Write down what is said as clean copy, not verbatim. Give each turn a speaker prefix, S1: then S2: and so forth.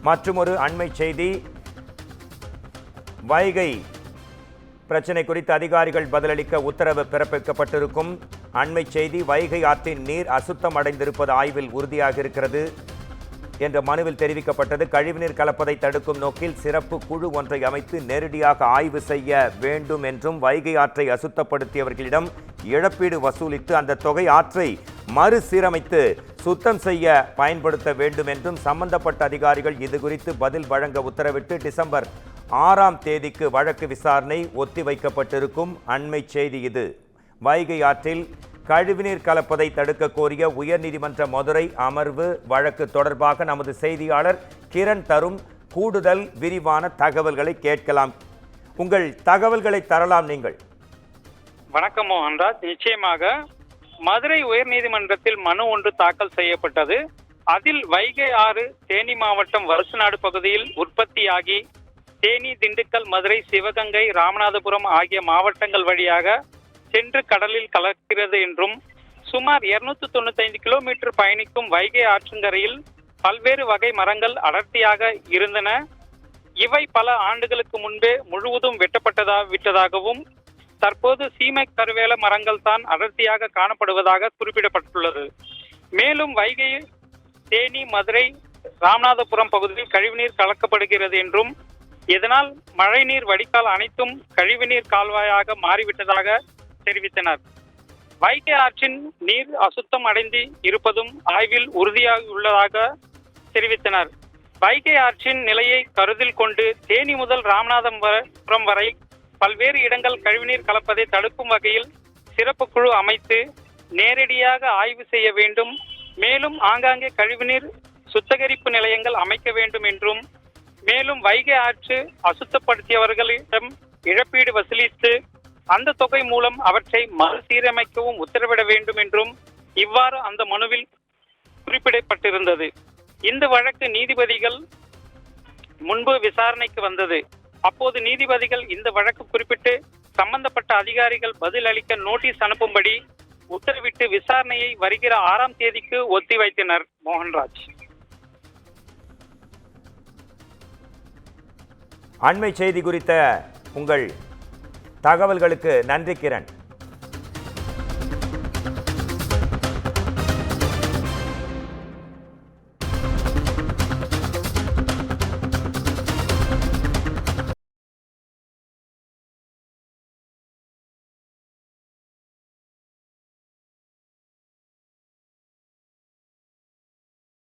S1: மற்றுமொரு அண்மை செய்தி, வைகை பிரச்சினை குறித்து அதிகாரிகள் பதிலளிக்க உத்தரவு பிறப்பிக்கப்பட்டிருக்கும். அண்மை செய்தி, வைகை ஆற்றின் நீர் அசுத்தம் அடைந்திருப்பது ஆய்வில் உறுதியாக இருக்கிறது என்ற மனுவில் தெரிவிக்கப்பட்டது. கழிவுநீர் கலப்பதை தடுக்கும் நோக்கில் சிறப்பு குழு ஒன்றை அமைத்து நேரடியாக ஆய்வு செய்ய வேண்டும் என்றும், வைகை ஆற்றை அசுத்தப்படுத்தியவர்களிடம் இழப்பீடு வசூலித்து அந்த தொகை ஆற்றை மறுசீரமைத்து சுத்தம் செய்ய பயன்படுத்த வேண்டும் என்றும் சம்பந்தப்பட்ட அதிகாரிகள் இதுகுறித்து பதில் வழங்க உத்தரவிட்டு டிசம்பர் 6ஆம் தேதிக்கு வழக்கு விசாரணை ஒத்திவைக்கப்பட்டிருக்கும். அண்மை செய்தி இது. வைகை ஆற்றில் கழிவுநீர் கலப்பதை தடுக்க கோரிய உயர்நீதிமன்ற மதுரை அமர்வு வழக்கு தொடர்பாக நமது செய்தியாளர் கிரண் தரும் கூடுதல் விரிவான தகவல்களை கேட்கலாம். உங்கள் தகவல்களை தரலாம் நீங்கள்.
S2: வணக்கம் மோகன்ராஜ். நிச்சயமாக மதுரை உயர்நீதிமன்றத்தில் மனு ஒன்று தாக்கல் செய்யப்பட்டது. அதில் வைகை ஆறு தேனி மாவட்டம் வருசநாடு பகுதியில் உற்பத்தியாகி தேனி, திண்டுக்கல், மதுரை, சிவகங்கை, ராமநாதபுரம் ஆகிய மாவட்டங்கள் வழியாக சென்று கடலில் கலக்கிறது என்றும், சுமார் 295 கிலோமீட்டர் பயணிக்கும் வைகை ஆற்றங்கரையில் பல்வேறு வகை மரங்கள் அடர்த்தியாக இருந்தன. இவை பல ஆண்டுகளுக்கு முன்பே முழுவதும் விட்டதாகவும் தற்போது சீமை கருவேல மரங்கள் தான் அடர்த்தியாக காணப்படுவதாக குறிப்பிடப்பட்டுள்ளது. மேலும் வைகை, தேனி, மதுரை, ராமநாதபுரம் பகுதியில் கழிவுநீர் கலக்கப்படுகிறது என்றும், இதனால் மழைநீர் வடிகால் அனைத்தும் கழிவுநீர் கால்வாயாக மாறிவிட்டதாக தெரிவித்தனர். வைகை ஆற்றின் நீர் அசுத்தம் அடைந்து இருப்பதும் ஆய்வில் உறுதியாக உள்ளதாக தெரிவித்தனர். வைகை ஆற்றின் நிலையை கருத்தில் கொண்டு தேனி முதல் ராமநாதபுரம் வரை பல்வேறு இடங்கள் கழிவுநீர் கலப்பதை தடுக்கும் வகையில் சிறப்பு குழு அமைத்து நேரடியாக ஆய்வு செய்ய வேண்டும். மேலும் ஆங்காங்கே கழிவுநீர் சுத்திகரிப்பு நிலையங்கள் அமைக்க வேண்டும் என்றும், மேலும் வைகை ஆற்று அசுத்தப்படுத்தியவர்களிடம் இழப்பீடு வசூலித்து அந்த தொகை மூலம் அவற்றை மறுசீரமைக்கவும் உத்தரவிட வேண்டும் என்றும் இவ்வாறு அந்த மனுவில் குறிப்பிடப்பட்டிருந்தது. இந்த வழக்கு நீதிபதிகள் முன்பு விசாரணைக்கு வந்தது. அப்போது நீதிபதிகள் இந்த வழக்கு குறிப்பிட்டு சம்பந்தப்பட்ட அதிகாரிகள் பதில் அளிக்க நோட்டீஸ் அனுப்பும்படி உத்தரவிட்டு விசாரணையை வருகிற 6ஆம் தேதிக்கு ஒத்திவைத்தனர். மோகன்ராஜ்.
S1: அண்மை செய்தி குறித்த உங்கள் தகவல்களுக்கு நன்றி கிரண்.